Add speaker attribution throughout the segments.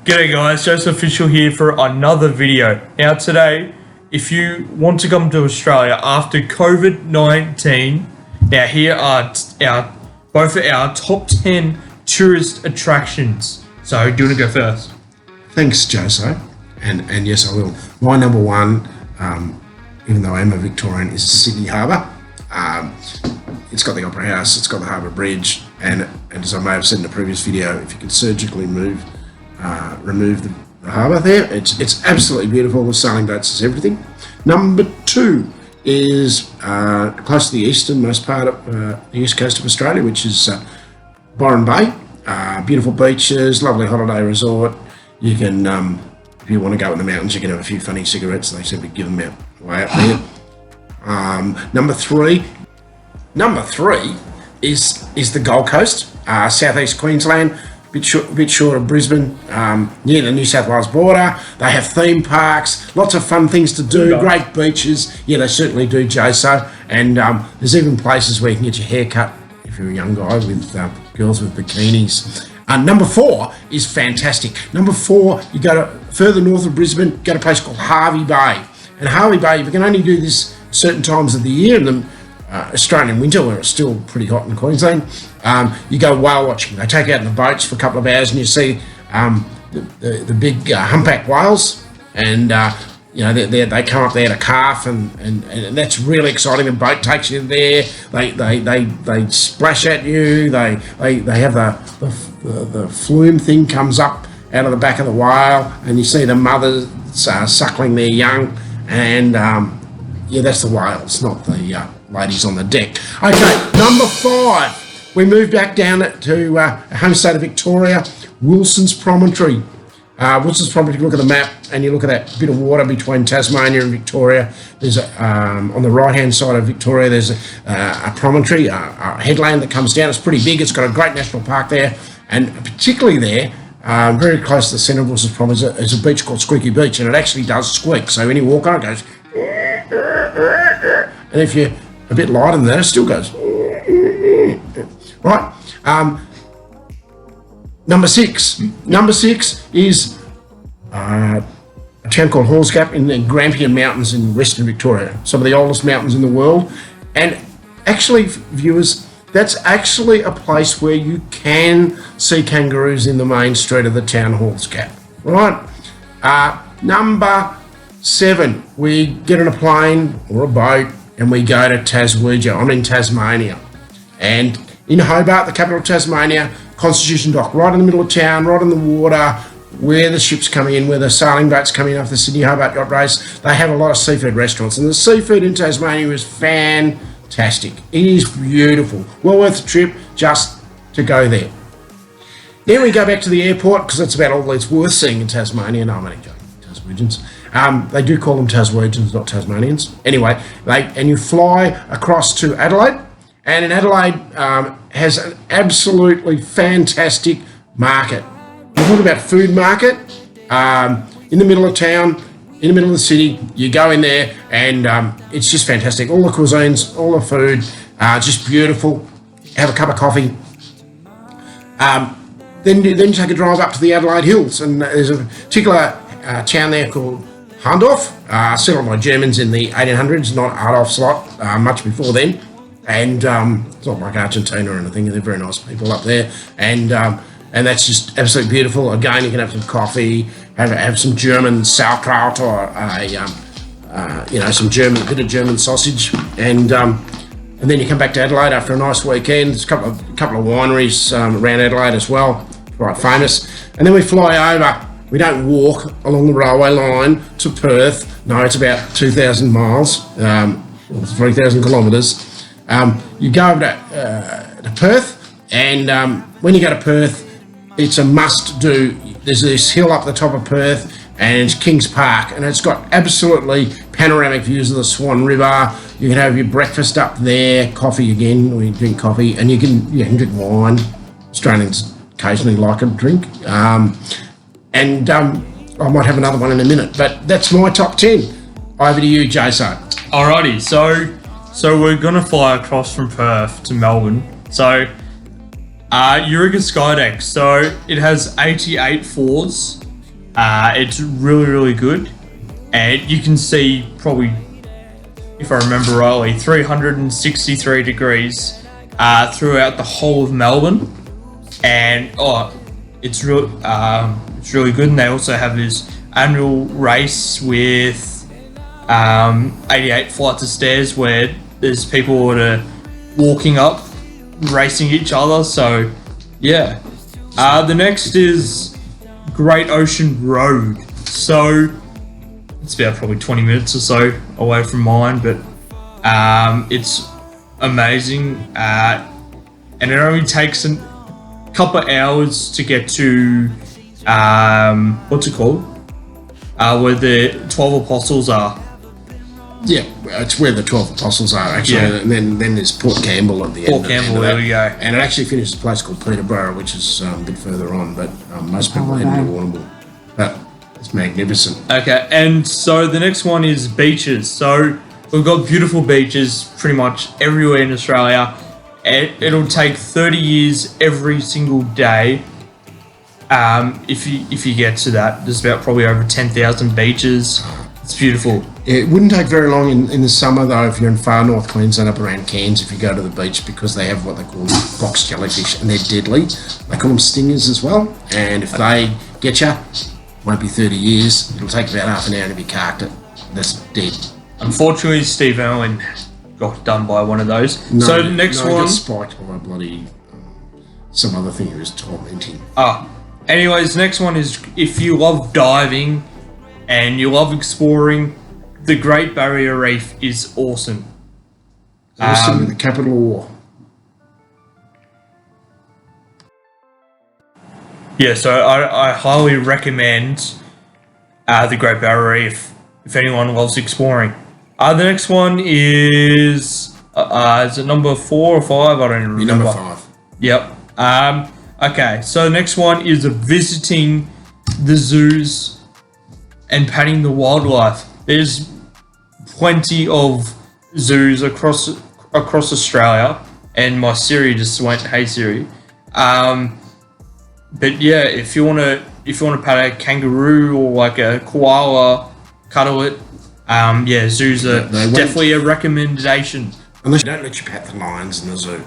Speaker 1: G'day guys, Joseph Official here for another video. Now today, if you want to come to Australia after COVID-19, now here are both our top 10 tourist attractions. So do you want to go first?
Speaker 2: Thanks, Joso. And yes, I will. My number one, even though I am a Victorian, is Sydney Harbour. It's got the Opera House, it's got the Harbour Bridge, and as I may have said in the previous video, if you could surgically remove the harbour there, it's absolutely beautiful. The sailing boats is everything. Number two is close to the easternmost part of the east coast of Australia, which is Byron Bay. Beautiful beaches, lovely holiday resort. You can, if you want to go in the mountains, you can have a few funny cigarettes. They seem to give them out way up there. Number three is the Gold Coast, southeast Queensland, bit short of Brisbane, near the New South Wales border. They have theme parks, lots of fun things to do, great beaches. Yeah, they certainly do, Joso. And there's even places where you can get your hair cut if you're a young guy with girls with bikinis. Number four is fantastic. Number four, you go to further north of Brisbane, go to a place called Hervey Bay. And Hervey Bay, you can only do this certain times of the year in the Australian winter, where it's still pretty hot in Queensland. You go whale watching. They take you out in the boats for a couple of hours and you see the big humpback whales, and they come up there to calf, and that's really exciting. The boat takes you there. They splash at you. They have the flume thing comes up out of the back of the whale, and you see the mothers suckling their young, and that's the whales, not the ladies on the deck. Okay, number five. We move back down to home state of Victoria, Wilson's Promontory. Wilson's Promontory, look at the map and you look at that bit of water between Tasmania and Victoria. There's on the right-hand side of Victoria, there's a promontory, a headland that comes down. It's pretty big. It's got a great national park there, and particularly there, very close to the centre of Wilson's Promontory, is a beach called Squeaky Beach, and it actually does squeak. So when you walk on, it goes, and if you're a bit lighter than that, it still goes. Right. Number six is a town called Halls Gap in the Grampian Mountains in Western Victoria, some of the oldest mountains in the world. And actually, viewers, that's actually a place where you can see kangaroos in the main street of the town, Halls Gap. Right. Number seven, we get on a plane or a boat and we go to Taswegia. I'm in Tasmania. And in Hobart, the capital of Tasmania, Constitution Dock, right in the middle of town, right on the water, where the ships come in, where the sailing boats come in off the Sydney Hobart Yacht Race. They have a lot of seafood restaurants, and the seafood in Tasmania is fantastic. It is beautiful. Well worth the trip just to go there. Then we go back to the airport, because that's about all that's worth seeing in Tasmania. No, I'm only joking, Taswegians. They do call them Taswegians, not Tasmanians. Anyway, and you fly across to Adelaide. And in Adelaide has an absolutely fantastic market. You talk about food market, in the middle of town, in the middle of the city. You go in there and it's just fantastic. All the cuisines, all the food, just beautiful. Have a cup of coffee. Then you take a drive up to the Adelaide Hills, and there's a particular town there called Handorf, settled by Germans in the 1800s, not Adolf Slot, much before then. And it's not like Argentina or anything. They're very nice people up there, and that's just absolutely beautiful. Again, you can have some coffee, have some German sauerkraut, or some bit of German sausage, and then you come back to Adelaide after a nice weekend. There's a couple of wineries around Adelaide as well, quite famous. And then we fly over. We don't walk along the railway line to Perth. No, it's about 2,000 miles, 3,000 kilometres. You go over to Perth, and when you go to Perth, it's a must-do. There's this hill up the top of Perth, and it's Kings Park, and it's got absolutely panoramic views of the Swan River. You can have your breakfast up there, coffee again, we drink coffee, and you can drink wine. Australians occasionally like a drink. And I might have another one in a minute, but that's my top 10. Over to you, Jason.
Speaker 1: Alrighty, so we're gonna fly across from Perth to Melbourne. Eureka Skydeck. So it has 88 floors, It's really, really good, and you can see probably, if I remember rightly, 363 degrees throughout the whole of Melbourne, and it's really good. And they also have this annual race with 88 flights of stairs where there's people that are walking up, racing each other. So yeah, the next is Great Ocean Road. So it's about probably 20 minutes or so away from mine, but it's amazing, and it only takes a couple of hours to get to what's it called? Where the 12 apostles are.
Speaker 2: Yeah, it's where the 12 apostles are actually,
Speaker 1: Yeah.
Speaker 2: and then there's Port Campbell at the end.
Speaker 1: Port Campbell, there we go.
Speaker 2: And it actually finishes a place called Peterborough, which is a bit further on, but most people head into Warrnambool. But it's magnificent.
Speaker 1: Okay, and so the next one is beaches. So we've got beautiful beaches pretty much everywhere in Australia. It'll take 30 years every single day. If you get to that, there's about probably over 10,000 beaches. It's beautiful.
Speaker 2: It wouldn't take very long in the summer though if you're in far north Queensland up around Cairns if you go to the beach, because they have what they call box jellyfish and they're deadly. They call them stingers as well, and if they get you, won't be 30 years. It'll take about half an hour to be carked. That's dead.
Speaker 1: Unfortunately, Steve Irwin got done by one of those.
Speaker 2: No,
Speaker 1: So next
Speaker 2: no, he
Speaker 1: one.
Speaker 2: got spiked by a bloody some other thing he was tormenting.
Speaker 1: Anyways, next one is if you love diving and you love exploring, the Great Barrier Reef is awesome.
Speaker 2: Awesome, the capital war.
Speaker 1: Yeah, so I highly recommend the Great Barrier Reef if anyone loves exploring. The next one is it number 4 or 5? I don't even remember.
Speaker 2: Number 5.
Speaker 1: Yep. Okay, so the next one is visiting the zoos and patting the wildlife. There's plenty of zoos across Australia, and my Siri just went, "Hey Siri." But yeah, if you wanna pat a kangaroo or like a koala, cuddle it. Yeah, zoos are definitely a recommendation.
Speaker 2: Unless you don't let you pet the lions in the zoo.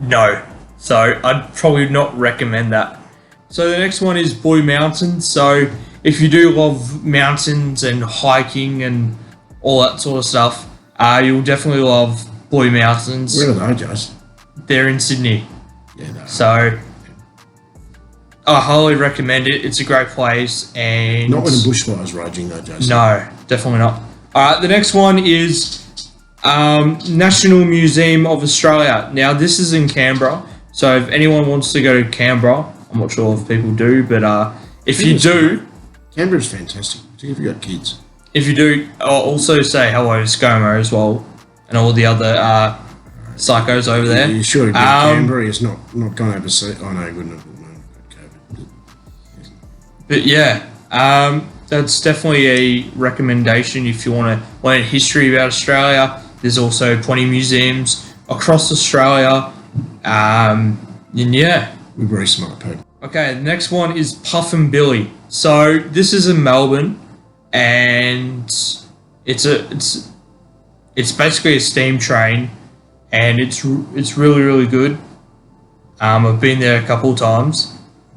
Speaker 1: No, so I'd probably not recommend that. So the next one is Blue Mountains. So if you do love mountains and hiking and all that sort of stuff, you'll definitely love Blue Mountains.
Speaker 2: Where are they, Jase?
Speaker 1: They're in Sydney.
Speaker 2: Yeah, no.
Speaker 1: So I highly recommend it. It's a great place, and
Speaker 2: Not when the bushfire's raging though, Jase.
Speaker 1: no, definitely not. All right, the next one is National Museum of Australia. Now this is in Canberra, so if anyone wants to go to Canberra, I'm not sure if people do, but if you do,
Speaker 2: Canberra's fantastic. See if you got kids.
Speaker 1: if you do, I'll also say hello to ScoMo as well, and all the other psychos over there.
Speaker 2: You sure Canberra is not gone overseas. Oh no, good enough.
Speaker 1: But yeah, that's definitely a recommendation if you want to learn history about Australia. There's also plenty of museums across Australia. And yeah.
Speaker 2: We're very smart people.
Speaker 1: Okay, the next one is Puff and Billy. So this is in Melbourne, and it's basically a steam train, and it's really, really good. I've been there a couple of times.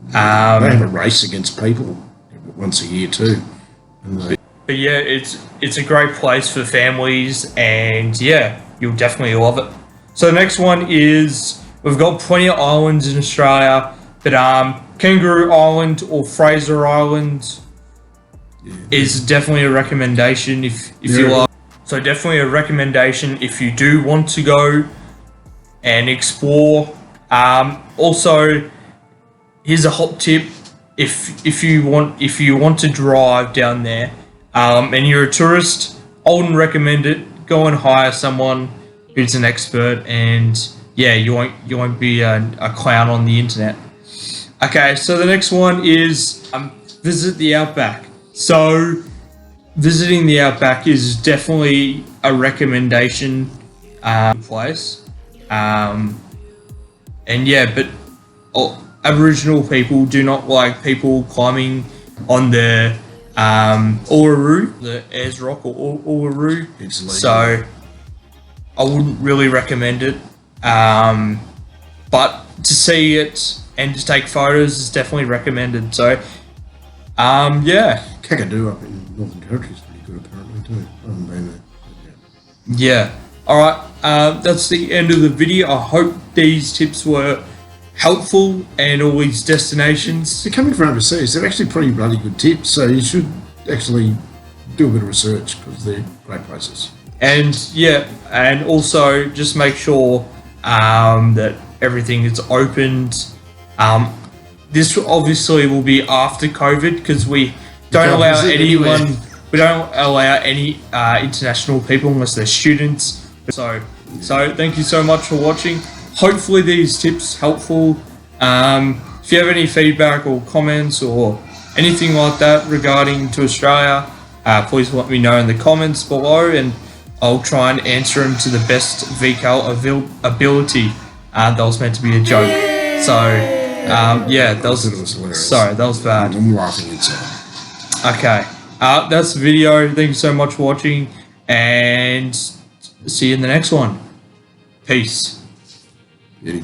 Speaker 2: They have a race against people once a year too.
Speaker 1: But yeah, it's a great place for families, and yeah, you'll definitely love it. So the next one is, we've got plenty of islands in Australia, but Kangaroo Island or Fraser Island is definitely a recommendation if you like. So definitely a recommendation if you do want to go and explore. Also, here's a hot tip: if you want to drive down there, and you're a tourist, I wouldn't recommend it. Go and hire someone who's an expert, and yeah, you won't be a clown on the internet. Okay, so the next one is visit the Outback. So visiting the Outback is definitely a recommendation place. And yeah, but Aboriginal people do not like people climbing on the Uluru, the Ayers Rock or Uluru.
Speaker 2: It's illegal.
Speaker 1: So I wouldn't really recommend it. But to see it and to take photos is definitely recommended. So yeah.
Speaker 2: Kakadu up in Northern Territory is pretty good apparently too. I haven't been there.
Speaker 1: Yeah. Alright, that's the end of the video. I hope these tips were helpful and all these destinations.
Speaker 2: They're coming from overseas. They're actually pretty bloody good tips, so you should actually do a bit of research because they're great places.
Speaker 1: And yeah, and also just make sure that everything is opened. This obviously will be after COVID because we don't allow anyone. We don't allow any international people unless they're students. So thank you so much for watching. Hopefully these tips helpful. If you have any feedback or comments or anything like that regarding to Australia, please let me know in the comments below, and I'll try and answer them to the best VCAL ability. That was meant to be a joke. So yeah, that was
Speaker 2: hilarious.
Speaker 1: Sorry, that was bad.
Speaker 2: I'm laughing inside.
Speaker 1: Okay, that's the video. Thank you so much for watching, and see you in the next one. Peace.
Speaker 2: Beauty.